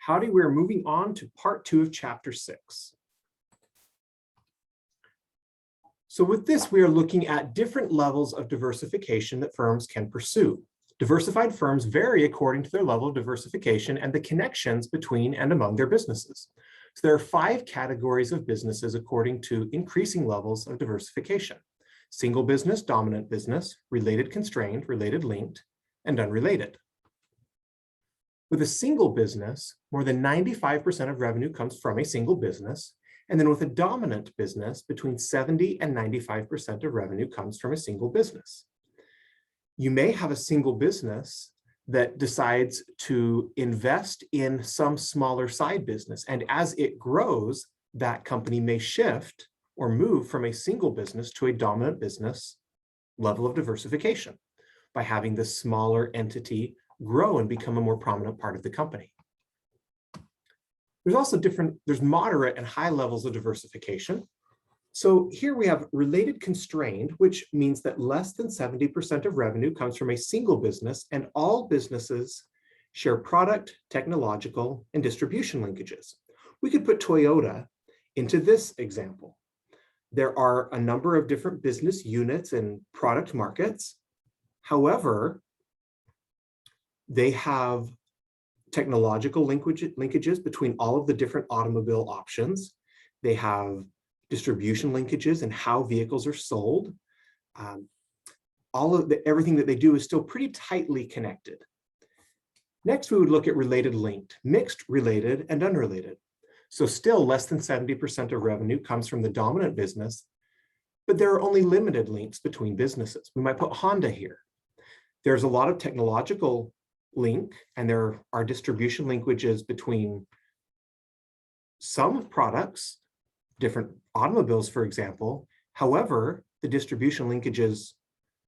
Howdy, we're moving on to part 2 of chapter 6. So with this, we are looking at different levels of diversification that firms can pursue. Diversified firms vary according to their level of diversification and the connections between and among their businesses. So there are 5 categories of businesses according to increasing levels of diversification: single business, dominant business, related constrained, related linked, and unrelated. With a single business, more than 95% of revenue comes from a single business. And then with a dominant business, between 70 and 95% of revenue comes from a single business. You may have a single business that decides to invest in some smaller side business. And as it grows, that company may shift or move from a single business to a dominant business level of diversification by having the smaller entity grow and become a more prominent part of the company. There's also there's moderate and high levels of diversification. So here we have related constrained, which means that less than 70% of revenue comes from a single business and all businesses share product, technological, and distribution linkages. We could put Toyota into this example. There are a number of different business units and product markets. However, they have technological linkages between all of the different automobile options. They have distribution linkages and how vehicles are sold. Everything that they do is still pretty tightly connected. Next, we would look at related linked, mixed related and unrelated. So still less than 70% of revenue comes from the dominant business, but there are only limited links between businesses. We might put Honda here. There's a lot of technological link, and there are distribution linkages between some products, different automobiles, for example. However, the distribution linkages,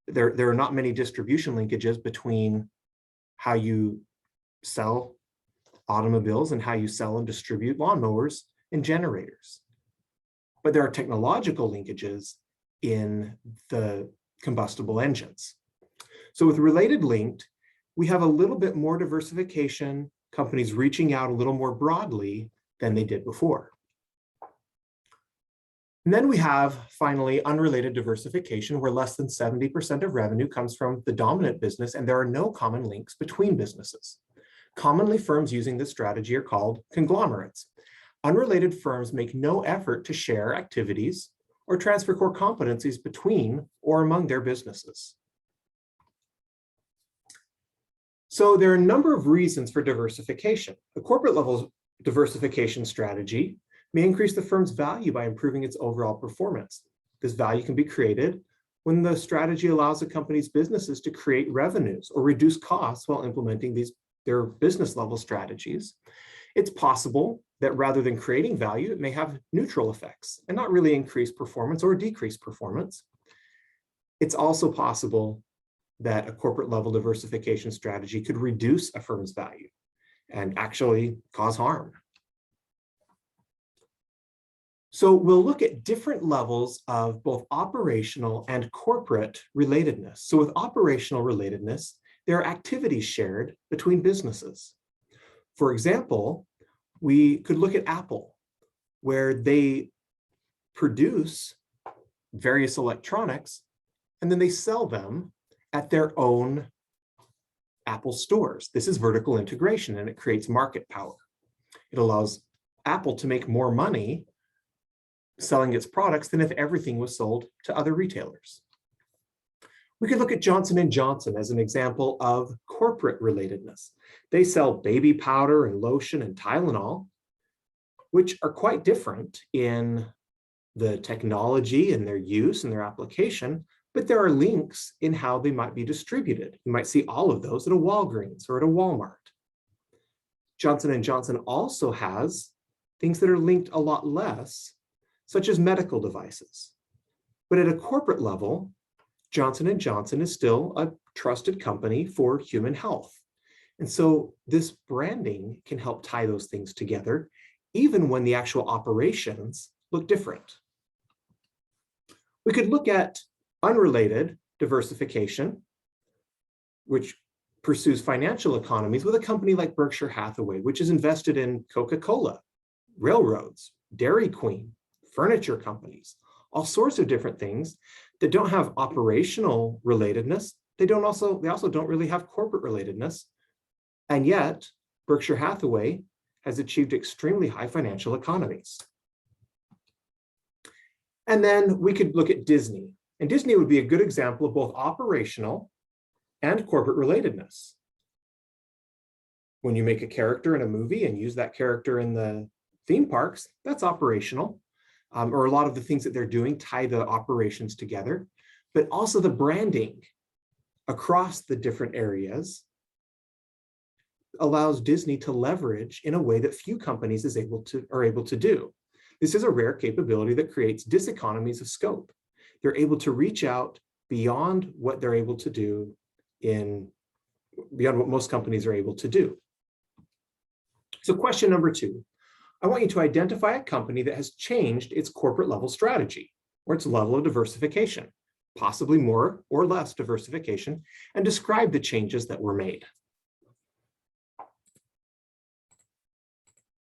there are not many distribution linkages between how you sell automobiles and how you sell and distribute lawnmowers and generators. But there are technological linkages in the combustible engines. So with related linked, we have a little bit more diversification, companies reaching out a little more broadly than they did before. And then we have, finally, unrelated diversification, where less than 70% of revenue comes from the dominant business, and there are no common links between businesses. Commonly, firms using this strategy are called conglomerates. Unrelated firms make no effort to share activities or transfer core competencies between or among their businesses. So there are a number of reasons for diversification. A corporate level diversification strategy may increase the firm's value by improving its overall performance. This value can be created when the strategy allows a company's businesses to create revenues or reduce costs while implementing their business level strategies. It's possible that rather than creating value, it may have neutral effects and not really increase performance or decrease performance. It's also possible that a corporate level diversification strategy could reduce a firm's value and actually cause harm. So we'll look at different levels of both operational and corporate relatedness. So with operational relatedness, there are activities shared between businesses. For example, we could look at Apple, where they produce various electronics and then they sell them at their own Apple stores. This is vertical integration, and it creates market power. It allows Apple to make more money selling its products than if everything was sold to other retailers. We could look at Johnson & Johnson as an example of corporate relatedness. They sell baby powder and lotion and Tylenol, which are quite different in the technology and their use and their application, but there are links in how they might be distributed. You might see all of those at a Walgreens or at a Walmart. Johnson & Johnson also has things that are linked a lot less, such as medical devices. But at a corporate level, Johnson & Johnson is still a trusted company for human health. And so this branding can help tie those things together, even when the actual operations look different. We could look at unrelated diversification, which pursues financial economies with a company like Berkshire Hathaway, which is invested in Coca-Cola, railroads, Dairy Queen, furniture companies, all sorts of different things that don't have operational relatedness. They also don't really have corporate relatedness. And yet, Berkshire Hathaway has achieved extremely high financial economies. And then we could look at Disney. And Disney would be a good example of both operational and corporate relatedness. When you make a character in a movie and use that character in the theme parks, that's operational. Or a lot of the things that they're doing tie the operations together, but also the branding across the different areas allows Disney to leverage in a way that few companies are able to do. This is a rare capability that creates diseconomies of scope. They're able to reach out beyond what they're able to do beyond what most companies are able to do. So question number 2, I want you to identify a company that has changed its corporate level strategy or its level of diversification, possibly more or less diversification, and describe the changes that were made.